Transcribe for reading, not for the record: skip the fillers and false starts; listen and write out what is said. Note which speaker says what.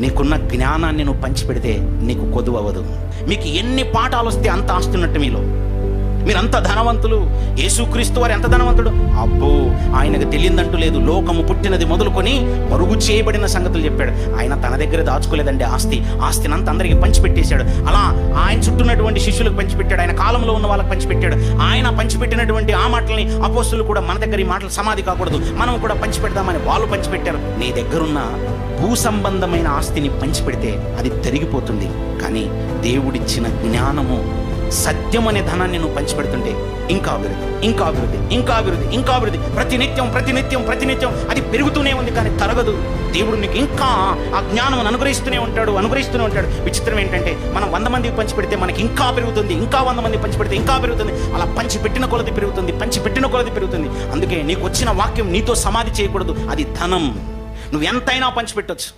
Speaker 1: నీకున్న జ్ఞానాన్ని నువ్వు పంచిపెడితే నీకు కొదువు అవ్వదు. మీకు ఎన్ని పాఠాలు వస్తే అంత ఆస్తున్నట్టు మీలో. మీరంత ధనవంతులు. యేసుక్రీస్తు వారు ఎంత ధనవంతుడు! అబ్బో, ఆయనకు తెలియదంటూ లేదు. లోకము పుట్టినది మొదలుకొని మరుగు చేయబడిన సంగతులు చెప్పాడు. ఆయన తన దగ్గర దాచుకోలేదండి ఆస్తిని అంతా అందరికీ పంచిపెట్టేశాడు. అలా ఆయన చుట్టూన్నటువంటి శిష్యులకు పంచిపెట్టాడు. ఆయన కాలంలో ఉన్న వాళ్ళకి పంచిపెట్టాడు. ఆయన పంచిపెట్టినటువంటి ఆ మాటల్ని అపోస్తులు కూడా మన దగ్గర ఈ మాటలు సమాధి కాకూడదు, మనం కూడా పంచిపెడదామని వాళ్ళు పంచిపెట్టారు. నీ దగ్గరున్న భూ సంబంధమైన ఆస్తిని పంచిపెడితే అది తరిగిపోతుంది. కానీ దేవుడిచ్చిన జ్ఞానము, సత్యం అనే ధనాన్ని నువ్వు పంచిపెడుతుంటే ఇంకా అభివృద్ధి, ఇంకా అభివృద్ధి, ఇంకా అభివృద్ధి, ఇంకా అభివృద్ధి. ప్రతినిత్యం అది పెరుగుతూనే ఉంది, కానీ తరగదు. దేవుడు నీకు ఇంకా ఆ జ్ఞానం అనుగ్రహిస్తూనే ఉంటాడు. విచిత్రం ఏంటంటే, మనం 100 మందికి పంచిపెడితే మనకి ఇంకా పెరుగుతుంది, ఇంకా 100 మంది పంచిపెడితే ఇంకా పెరుగుతుంది. అలా పంచిపెట్టిన కొలది పెరుగుతుంది. అందుకే నీకు వచ్చిన వాక్యం నీతో సమాధి చేయకూడదు. అది ధనం. నువ్వు ఎంతైనా పంచిపెట్టొచ్చు.